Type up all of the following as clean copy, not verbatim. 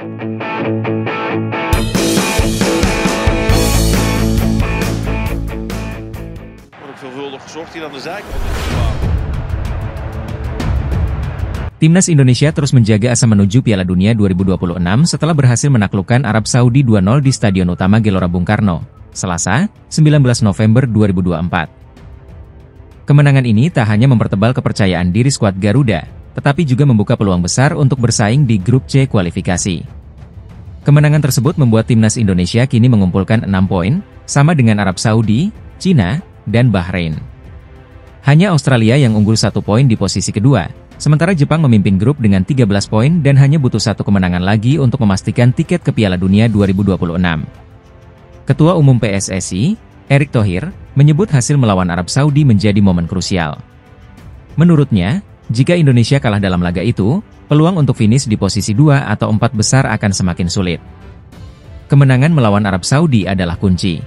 Wordt veelvuldig gezocht hier aan de zijkant. Timnas Indonesia terus menjaga asa menuju Piala Dunia 2026 setelah berhasil menaklukkan Arab Saudi 2-0 di Stadion Utama Gelora Bung Karno, Selasa, 19 November 2024. Kemenangan ini tak hanya mempertebal kepercayaan diri skuad Garuda, tetapi juga membuka peluang besar untuk bersaing di grup C kualifikasi. Kemenangan tersebut membuat Timnas Indonesia kini mengumpulkan 6 poin, sama dengan Arab Saudi, Cina, dan Bahrain. Hanya Australia yang unggul 1 poin di posisi kedua, sementara Jepang memimpin grup dengan 13 poin dan hanya butuh 1 kemenangan lagi untuk memastikan tiket ke Piala Dunia 2026. Ketua Umum PSSI, Erick Thohir, menyebut hasil melawan Arab Saudi menjadi momen krusial. Menurutnya, jika Indonesia kalah dalam laga itu, peluang untuk finish di posisi 2 atau 4 besar akan semakin sulit. Kemenangan melawan Arab Saudi adalah kunci.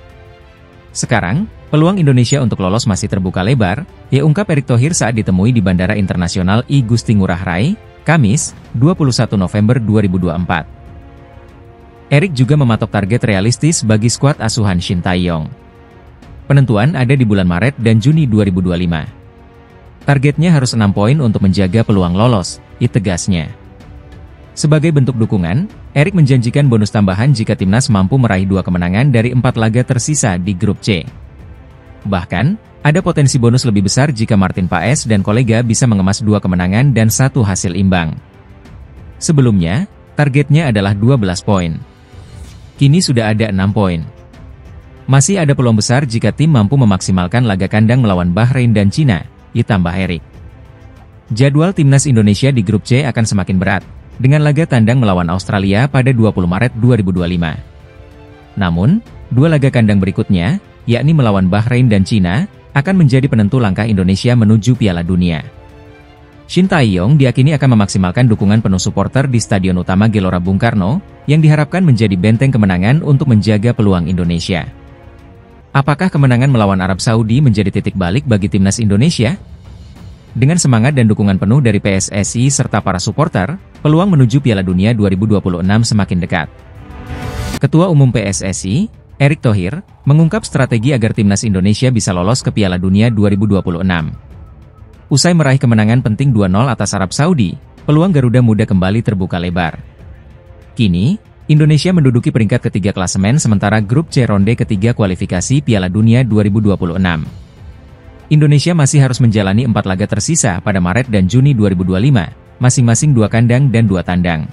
Sekarang, peluang Indonesia untuk lolos masih terbuka lebar, ya ungkap Erick Thohir saat ditemui di Bandara Internasional I Gusti Ngurah Rai, Kamis, 21 November 2024. Erick juga mematok target realistis bagi skuad asuhan Shin Tae-yong. Penentuan ada di bulan Maret dan Juni 2025. Targetnya harus 6 poin untuk menjaga peluang lolos, tegasnya. Sebagai bentuk dukungan, Erick menjanjikan bonus tambahan jika timnas mampu meraih 2 kemenangan dari 4 laga tersisa di grup C. Bahkan, ada potensi bonus lebih besar jika Martin Paes dan kolega bisa mengemas 2 kemenangan dan 1 hasil imbang. Sebelumnya, targetnya adalah 12 poin. Kini sudah ada 6 poin. Masih ada peluang besar jika tim mampu memaksimalkan laga kandang melawan Bahrain dan Cina, ditambah Erick. Jadwal timnas Indonesia di grup C akan semakin berat, dengan laga tandang melawan Australia pada 20 Maret 2025. Namun, 2 laga kandang berikutnya, yakni melawan Bahrain dan Cina, akan menjadi penentu langkah Indonesia menuju Piala Dunia. Shin Tae-yong diyakini akan memaksimalkan dukungan penuh supporter di Stadion Utama Gelora Bung Karno, yang diharapkan menjadi benteng kemenangan untuk menjaga peluang Indonesia. Apakah kemenangan melawan Arab Saudi menjadi titik balik bagi timnas Indonesia? Dengan semangat dan dukungan penuh dari PSSI serta para supporter, peluang menuju Piala Dunia 2026 semakin dekat. Ketua Umum PSSI, Erick Thohir, mengungkap strategi agar timnas Indonesia bisa lolos ke Piala Dunia 2026. Usai meraih kemenangan penting 2-0 atas Arab Saudi, peluang Garuda Muda kembali terbuka lebar. Kini, Indonesia menduduki peringkat ketiga klasemen sementara grup C ronde ketiga kualifikasi Piala Dunia 2026. Indonesia masih harus menjalani 4 laga tersisa pada Maret dan Juni 2025, masing-masing 2 kandang dan 2 tandang.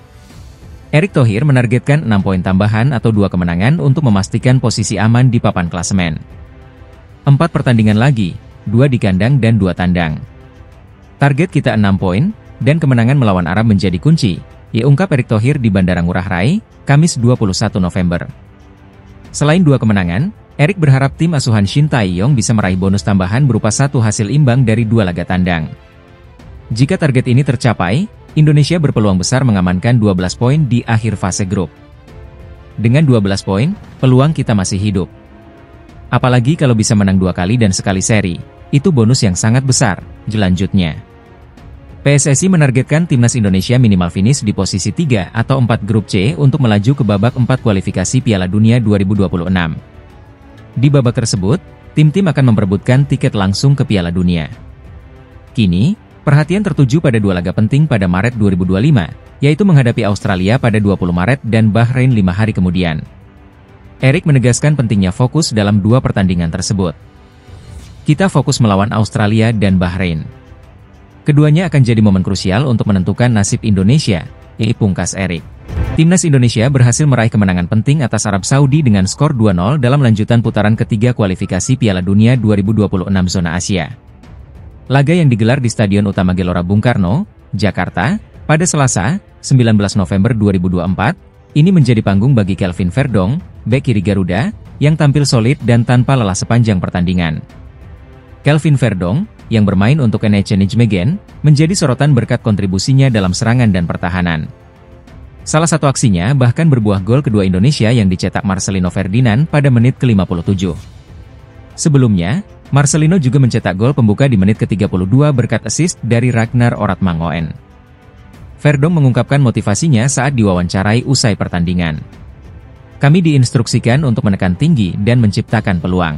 Erick Thohir menargetkan 6 poin tambahan atau 2 kemenangan untuk memastikan posisi aman di papan klasemen. 4 pertandingan lagi, 2 di kandang dan 2 tandang. Target kita 6 poin, dan kemenangan melawan Arab menjadi kunci, ungkap Erick Thohir di Bandara Ngurah Rai, Kamis 21 November. Selain 2 kemenangan, Erick berharap tim asuhan Shin Tae-yong bisa meraih bonus tambahan berupa 1 hasil imbang dari 2 laga tandang. Jika target ini tercapai, Indonesia berpeluang besar mengamankan 12 poin di akhir fase grup. Dengan 12 poin, peluang kita masih hidup. Apalagi kalau bisa menang 2 kali dan sekali seri, itu bonus yang sangat besar, lanjutnya. PSSI menargetkan timnas Indonesia minimal finish di posisi 3 atau 4 grup C untuk melaju ke babak 4 kualifikasi Piala Dunia 2026. Di babak tersebut, tim-tim akan memperebutkan tiket langsung ke Piala Dunia. Kini, perhatian tertuju pada 2 laga penting pada Maret 2025, yaitu menghadapi Australia pada 20 Maret dan Bahrain 5 hari kemudian. Erick menegaskan pentingnya fokus dalam 2 pertandingan tersebut. Kita fokus melawan Australia dan Bahrain. Keduanya akan jadi momen krusial untuk menentukan nasib Indonesia, pungkas Erick. Timnas Indonesia berhasil meraih kemenangan penting atas Arab Saudi dengan skor 2-0 dalam lanjutan putaran ketiga kualifikasi Piala Dunia 2026 zona Asia. Laga yang digelar di Stadion Utama Gelora Bung Karno, Jakarta, pada Selasa, 19 November 2024, ini menjadi panggung bagi Kelvin Verdong, bek kiri Garuda, yang tampil solid dan tanpa lelah sepanjang pertandingan. Kelvin Verdong, yang bermain untuk NEC Nijmegen, menjadi sorotan berkat kontribusinya dalam serangan dan pertahanan. Salah satu aksinya bahkan berbuah gol kedua Indonesia yang dicetak Marcelino Ferdinand pada menit ke-57. Sebelumnya, Marcelino juga mencetak gol pembuka di menit ke-32 berkat assist dari Ragnar Oratmangoen. Verdonk mengungkapkan motivasinya saat diwawancarai usai pertandingan. Kami diinstruksikan untuk menekan tinggi dan menciptakan peluang.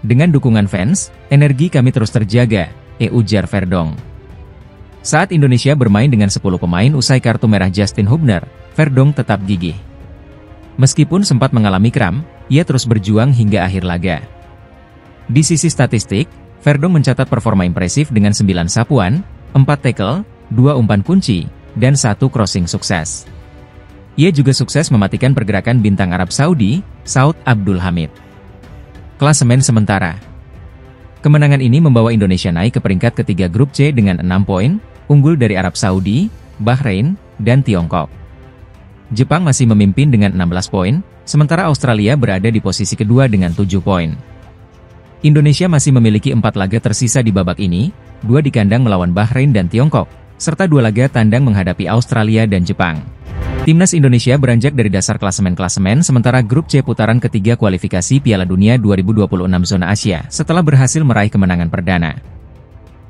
Dengan dukungan fans, energi kami terus terjaga, ujar Verdonk. Saat Indonesia bermain dengan 10 pemain usai kartu merah Justin Hubner, Verdonk tetap gigih. Meskipun sempat mengalami kram, ia terus berjuang hingga akhir laga. Di sisi statistik, Verdonk mencatat performa impresif dengan 9 sapuan, 4 tackle, 2 umpan kunci, dan 1 crossing sukses. Ia juga sukses mematikan pergerakan bintang Arab Saudi, Saud Abdul Hamid. Klasemen sementara. Kemenangan ini membawa Indonesia naik ke peringkat ketiga grup C dengan 6 poin, unggul dari Arab Saudi, Bahrain, dan Tiongkok. Jepang masih memimpin dengan 16 poin, sementara Australia berada di posisi kedua dengan 7 poin. Indonesia masih memiliki 4 laga tersisa di babak ini, 2 di kandang melawan Bahrain dan Tiongkok, serta 2 laga tandang menghadapi Australia dan Jepang. Timnas Indonesia beranjak dari dasar klasemen sementara grup C putaran ketiga kualifikasi Piala Dunia 2026 zona Asia setelah berhasil meraih kemenangan perdana.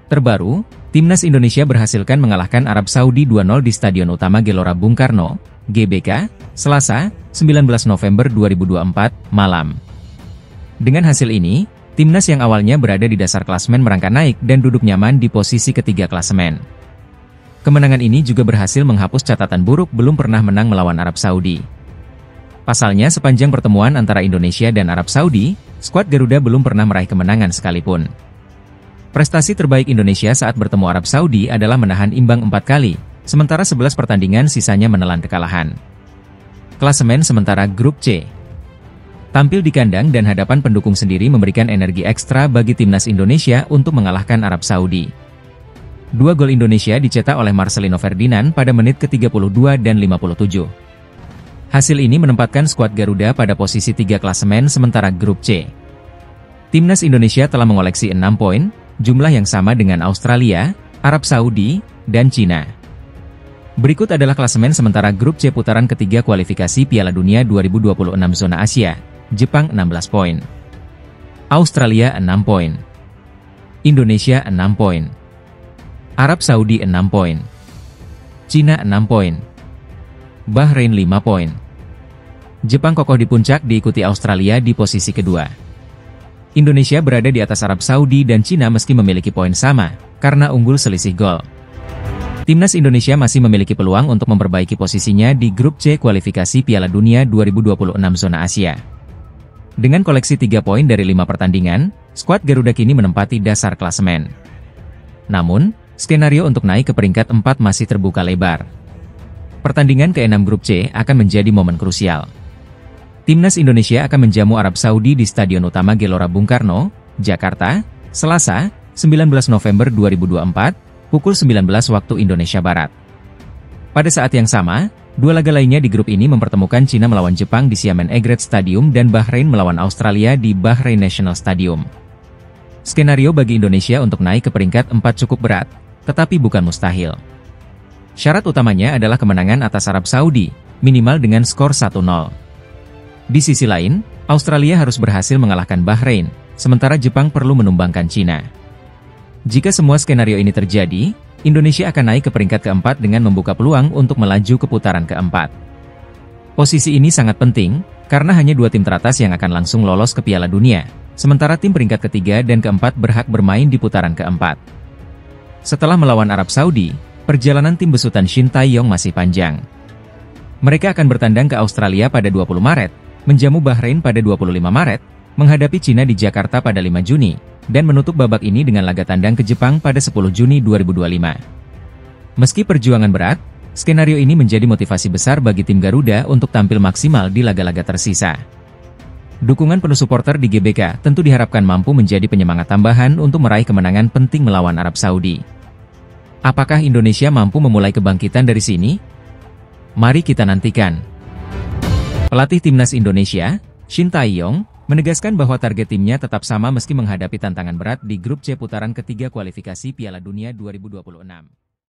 Terbaru, Timnas Indonesia berhasilkan mengalahkan Arab Saudi 2-0 di Stadion Utama Gelora Bung Karno, GBK, Selasa, 19 November 2024, malam. Dengan hasil ini, Timnas yang awalnya berada di dasar klasemen merangkak naik dan duduk nyaman di posisi ketiga klasemen. Kemenangan ini juga berhasil menghapus catatan buruk belum pernah menang melawan Arab Saudi. Pasalnya sepanjang pertemuan antara Indonesia dan Arab Saudi, skuad Garuda belum pernah meraih kemenangan sekalipun. Prestasi terbaik Indonesia saat bertemu Arab Saudi adalah menahan imbang 4 kali, sementara 11 pertandingan sisanya menelan kekalahan. Klasemen sementara grup C. Tampil di kandang dan hadapan pendukung sendiri memberikan energi ekstra bagi Timnas Indonesia untuk mengalahkan Arab Saudi. 2 gol Indonesia dicetak oleh Marcelino Ferdinand pada menit ke-32 dan 57. Hasil ini menempatkan skuad Garuda pada posisi 3 klasemen sementara grup C. Timnas Indonesia telah mengoleksi 6 poin, jumlah yang sama dengan Australia, Arab Saudi, dan Cina. Berikut adalah klasemen sementara grup C putaran ketiga kualifikasi Piala Dunia 2026 zona Asia. Jepang 16 poin. Australia 6 poin. Indonesia 6 poin. Arab Saudi 6 poin. Cina 6 poin. Bahrain 5 poin. Jepang kokoh di puncak diikuti Australia di posisi kedua. Indonesia berada di atas Arab Saudi dan Cina meski memiliki poin sama, karena unggul selisih gol. Timnas Indonesia masih memiliki peluang untuk memperbaiki posisinya di grup C kualifikasi Piala Dunia 2026 zona Asia. Dengan koleksi 3 poin dari 5 pertandingan, skuad Garuda kini menempati dasar klasemen. Namun, skenario untuk naik ke peringkat 4 masih terbuka lebar. Pertandingan ke-6 grup C akan menjadi momen krusial. Timnas Indonesia akan menjamu Arab Saudi di Stadion Utama Gelora Bung Karno, Jakarta, Selasa, 19 November 2024, pukul 19 waktu Indonesia Barat. Pada saat yang sama, 2 laga lainnya di grup ini mempertemukan Cina melawan Jepang di Xiamen Egret Stadium dan Bahrain melawan Australia di Bahrain National Stadium. Skenario bagi Indonesia untuk naik ke peringkat 4 cukup berat, tetapi bukan mustahil. Syarat utamanya adalah kemenangan atas Arab Saudi, minimal dengan skor 1-0. Di sisi lain, Australia harus berhasil mengalahkan Bahrain, sementara Jepang perlu menumbangkan Cina. Jika semua skenario ini terjadi, Indonesia akan naik ke peringkat keempat dengan membuka peluang untuk melaju ke putaran keempat. Posisi ini sangat penting, karena hanya 2 tim teratas yang akan langsung lolos ke Piala Dunia, sementara tim peringkat ketiga dan keempat berhak bermain di putaran keempat. Setelah melawan Arab Saudi, perjalanan tim besutan Shin Tae-yong masih panjang. Mereka akan bertandang ke Australia pada 20 Maret, menjamu Bahrain pada 25 Maret, menghadapi Cina di Jakarta pada 5 Juni, dan menutup babak ini dengan laga tandang ke Jepang pada 10 Juni 2025. Meski perjuangan berat, skenario ini menjadi motivasi besar bagi tim Garuda untuk tampil maksimal di laga-laga tersisa. Dukungan penuh supporter di GBK tentu diharapkan mampu menjadi penyemangat tambahan untuk meraih kemenangan penting melawan Arab Saudi. Apakah Indonesia mampu memulai kebangkitan dari sini? Mari kita nantikan. Pelatih Timnas Indonesia, Shin Tae-yong, menegaskan bahwa target timnya tetap sama meski menghadapi tantangan berat di grup C putaran ketiga kualifikasi Piala Dunia 2026.